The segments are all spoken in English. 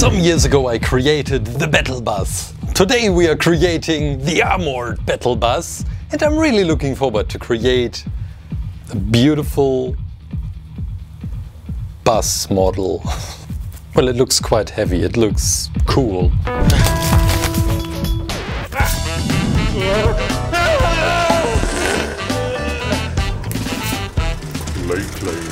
Some years ago I created the battle bus. Today we are creating the armored battle bus, and I'm really looking forward to create a beautiful bus model. Well, it looks quite heavy, it looks cool. ClayClaim.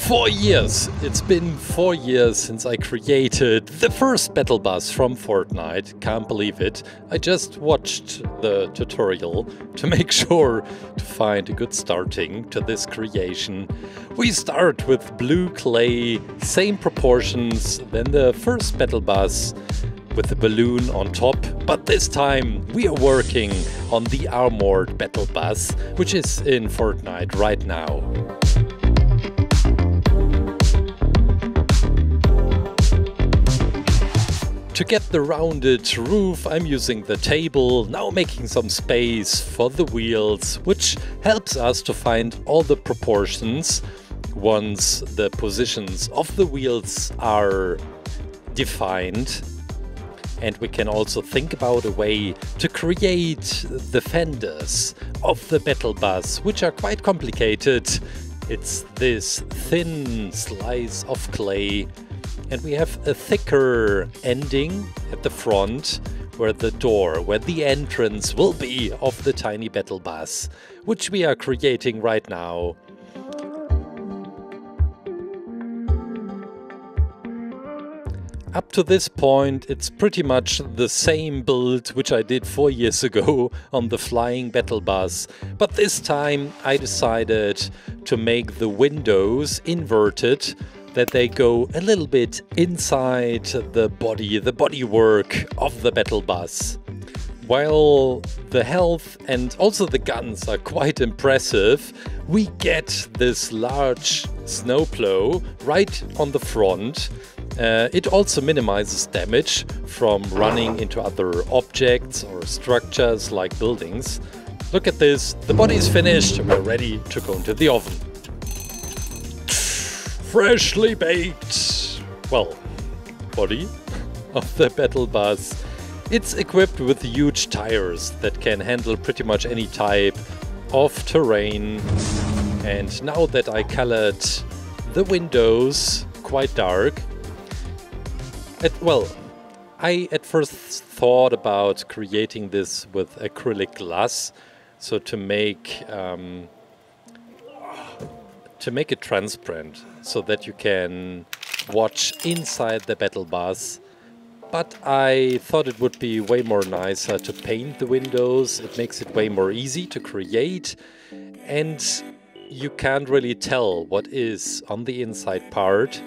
4 years! It's been 4 years since I created the first battle bus from Fortnite. Can't believe it. I just watched the tutorial to make sure to find a good starting to this creation. We start with blue clay, same proportions than the first battle bus, with the balloon on top, but this time we are working on the armored battle bus, which is in Fortnite right now. To get the rounded roof, I'm using the table, now making some space for the wheels, which helps us to find all the proportions once the positions of the wheels are defined. And we can also think about a way to create the fenders of the battle bus, which are quite complicated. It's this thin slice of clay, and we have a thicker ending at the front where the entrance will be of the tiny battle bus, which we are creating right now. Up to this point, it's pretty much the same build which I did 4 years ago on the flying battle bus, but this time I decided to make the windows inverted, that they go a little bit inside the bodywork of the battle bus. While the health and also the guns are quite impressive, we get this large snowplow right on the front. It also minimizes damage from running into other objects or structures like buildings. Look at this, the body is finished, we're ready to go into the oven. Freshly baked, well, body of the battle bus. It's equipped with huge tires that can handle pretty much any type of terrain. And now that I colored the windows quite dark, I at first thought about creating this with acrylic glass, so to make it transparent, so that you can watch inside the battle bus. But I thought it would be way more nicer to paint the windows. It makes it way more easy to create, and you can't really tell what is on the inside part,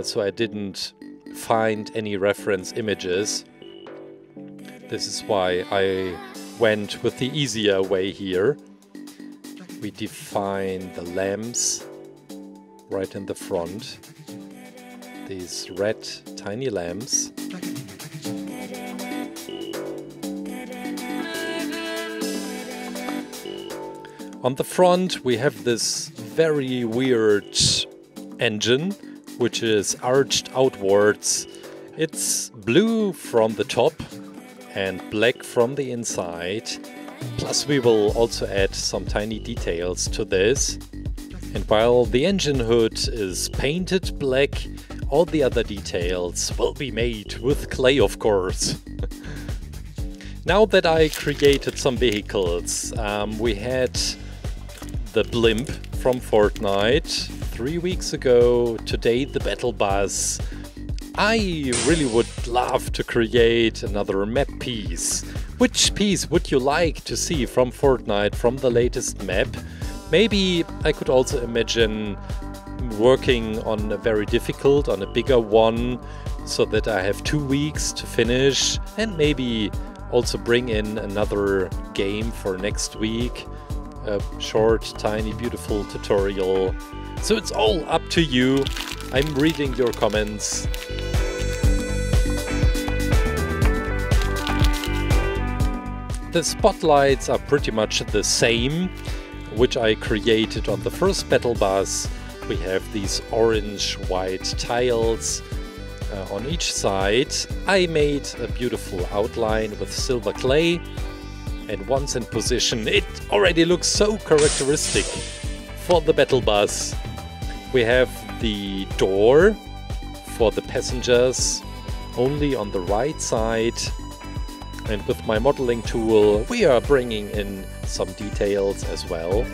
so I didn't find any reference images. This is why I went with the easier way here. We define the lamps right in the front, these red tiny lamps. On the front we have this very weird engine, which is arched outwards. It's blue from the top and black from the inside. Plus we will also add some tiny details to this. And while the engine hood is painted black, all the other details will be made with clay, of course. Now that I created some vehicles, we had the blimp from Fortnite 3 weeks ago, today the battle bus. I really would love to create another map piece. Which piece would you like to see from Fortnite, from the latest map? Maybe I could also imagine working on a very difficult, on a bigger one, so that I have 2 weeks to finish, and maybe also bring in another game for next week. A short, tiny, beautiful tutorial. So it's all up to you. I'm reading your comments. The spotlights are pretty much the same, which I created on the first battle bus. We have these orange-white tiles on each side. I made a beautiful outline with silver clay, and once in position it already looks so characteristic for the battle bus. We have the door for the passengers only on the right side, and with my modeling tool we are bringing in some details as well.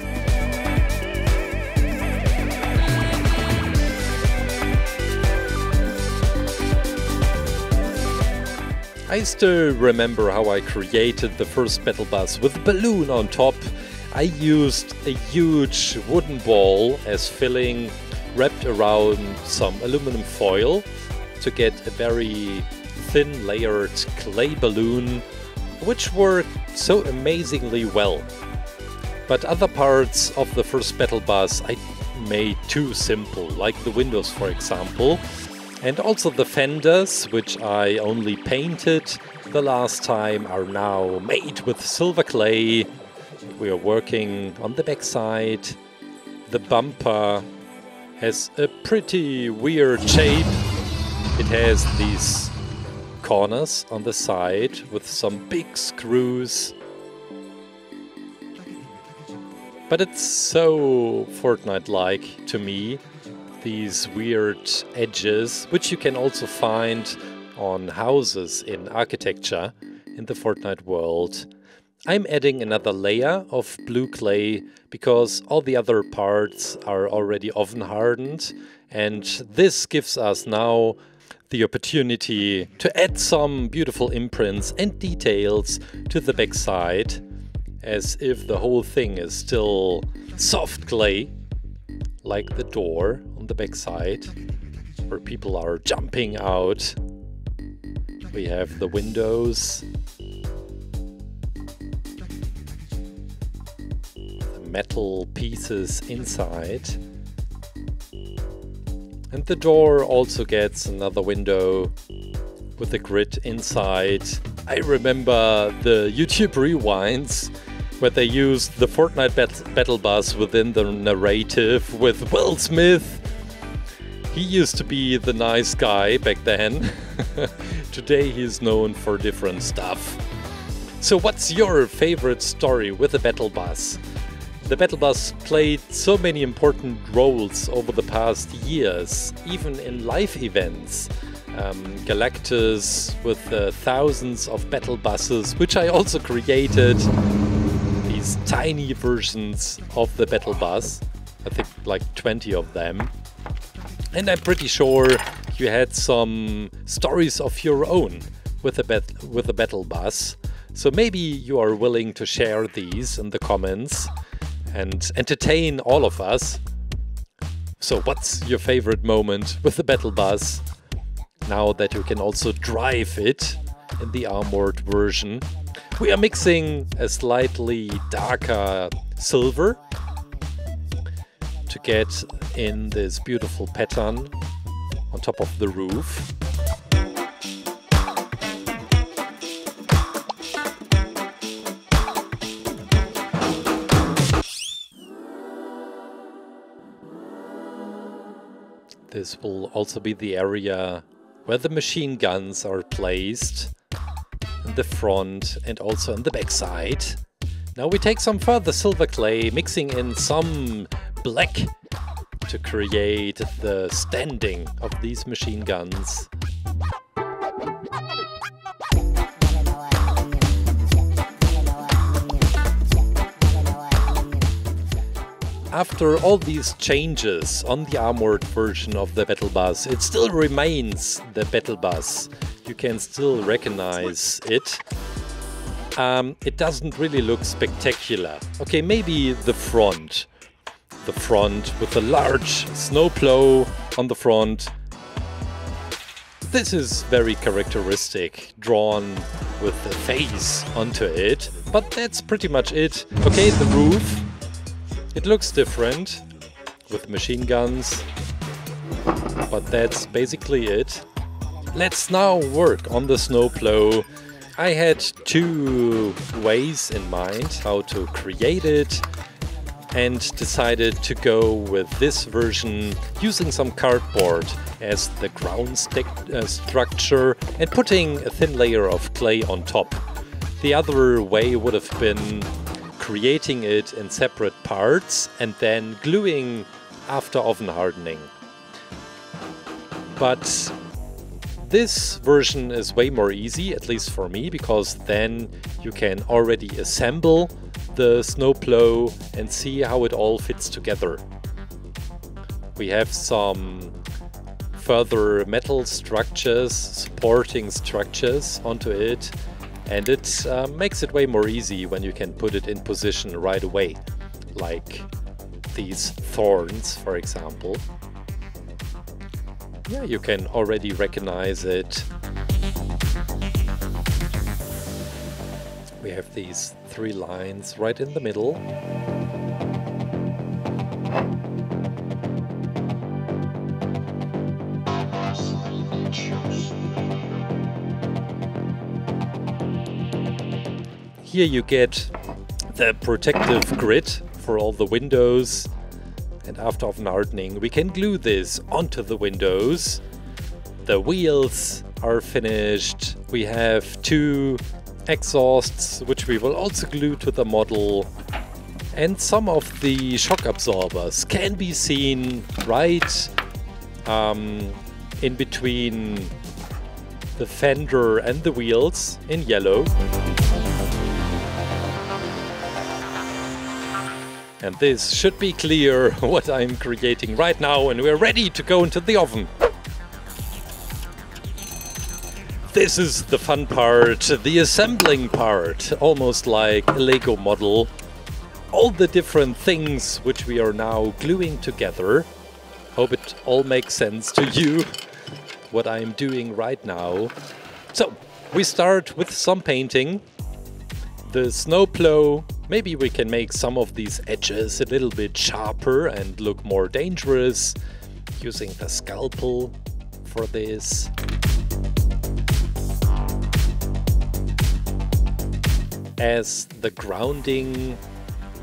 I still remember how I created the first battle bus with a balloon on top. I used a huge wooden ball as filling wrapped around some aluminum foil to get a very thin layered clay balloon, which worked so amazingly well. But other parts of the first battle bus I made too simple, like the windows for example. And also the fenders, which I only painted the last time, are now made with silver clay. We are working on the back side. The bumper has a pretty weird shape. It has these corners on the side with some big screws. But it's so Fortnite-like to me. These weird edges, which you can also find on houses in architecture in the Fortnite world. I'm adding another layer of blue clay because all the other parts are already oven hardened, and this gives us now the opportunity to add some beautiful imprints and details to the backside, as if the whole thing is still soft clay, like the door on the back side, where people are jumping out. We have the windows, the metal pieces inside, and the door also gets another window with a grid inside. I remember the YouTube rewinds where they used the Fortnite battle bus within the narrative with Will Smith. He used to be the nice guy back then. Today he's known for different stuff. So what's your favorite story with the battle bus? The battle bus played so many important roles over the past years, even in live events. Galactus with thousands of battle buses, which I also created. Tiny versions of the battle bus, I think like 20 of them. And I'm pretty sure you had some stories of your own with the battle bus. So maybe you are willing to share these in the comments and entertain all of us. So what's your favorite moment with the battle bus, now that you can also drive it in the armored version? We are mixing a slightly darker silver to get in this beautiful pattern on top of the roof. This will also be the area where the machine guns are placed. In the front and also on the back side. Now we take some further silver clay, mixing in some black to create the standing of these machine guns. After all these changes on the armored version of the battle bus, it still remains the battle bus. You can still recognize it. It doesn't really look spectacular. Okay, maybe the front. The front with a large snowplow on the front. This is very characteristic, drawn with a face onto it. But that's pretty much it. Okay, the roof. It looks different with machine guns. But that's basically it. Let's now work on the snowplow. I had two ways in mind how to create it. and decided to go with this version using some cardboard as the ground structure and putting a thin layer of clay on top. The other way would have been creating it in separate parts and then gluing after oven hardening. But this version is way more easy, at least for me, because then you can already assemble the snowplow and see how it all fits together. We have some further metal structures, supporting structures onto it, and it makes it way more easy when you can put it in position right away, like these thorns, for example. Yeah, you can already recognize it. We have these 3 lines right in the middle. Here you get the protective grid for all the windows, and after oven hardening we can glue this onto the windows. The wheels are finished. We have 2 exhausts, which we will also glue to the model, and some of the shock absorbers can be seen right in between the fender and the wheels in yellow. And this should be clear what I'm creating right now, and we're ready to go into the oven. This is the fun part, the assembling part, almost like a Lego model. All the different things which we are now gluing together. Hope it all makes sense to you, what I'm doing right now. So, we start with some painting. The snowplow, maybe we can make some of these edges a little bit sharper and look more dangerous, using the scalpel for this. As the grounding,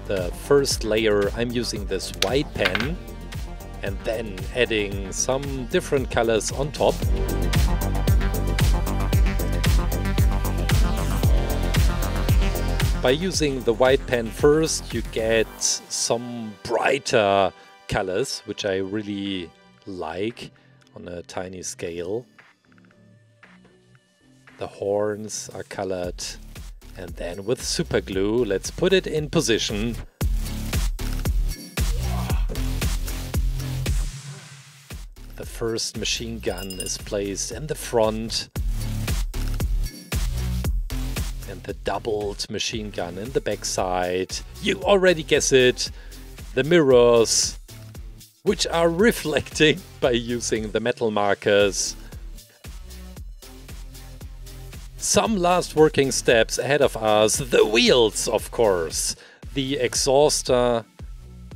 the first layer, I'm using this white pen and then adding some different colors on top. By using the white pen first, you get some brighter colors, which I really like on a tiny scale. The horns are colored. And then with super glue, let's put it in position. The first machine gun is placed in the front. And the doubled machine gun in the backside. You already guess it. The mirrors, which are reflecting by using the metal markers. Some last working steps ahead of us. The wheels, of course. The exhauster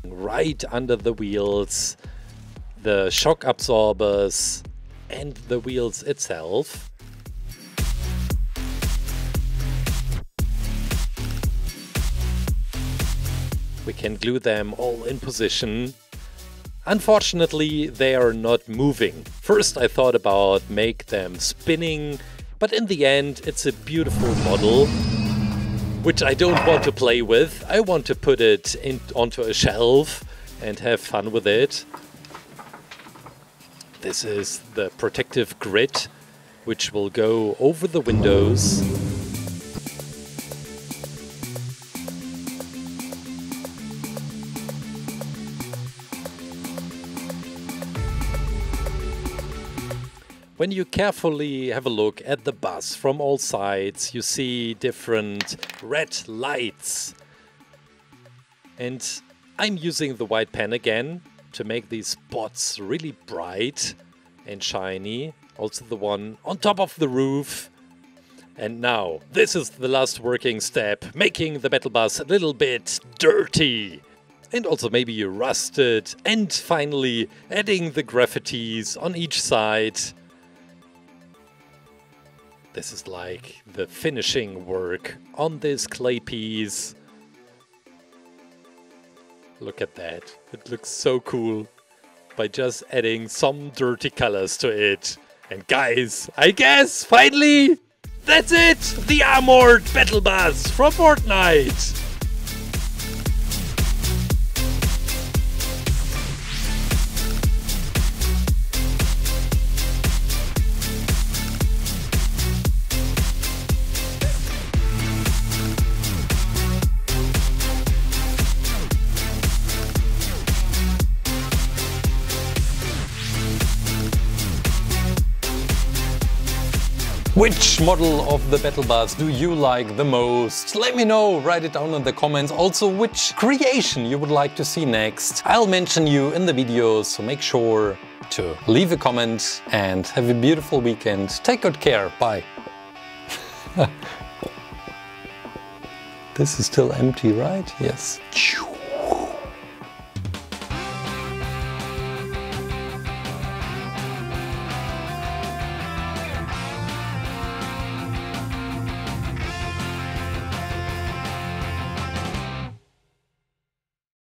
right under the wheels. The shock absorbers and the wheels itself. We can glue them all in position. Unfortunately, they are not moving. First I thought about make them spinning, but in the end it's a beautiful model, which I don't want to play with. I want to put it onto a shelf and have fun with it. This is the protective grid, which will go over the windows. When you carefully have a look at the bus from all sides, you see different red lights. And I'm using the white pen again to make these spots really bright and shiny. Also the one on top of the roof. And now, this is the last working step, making the metal bus a little bit dirty. And also maybe rusted. And finally, adding the graffitis on each side. This is like the finishing work on this clay piece. Look at that. It looks so cool by just adding some dirty colors to it. And guys, I guess finally that's it! The armored battle bus from Fortnite! Which model of the battle bus do you like the most? Let me know, write it down in the comments. Also, which creation you would like to see next. I'll mention you in the videos, so make sure to leave a comment and have a beautiful weekend. Take good care. Bye. This is still empty, right? Yes.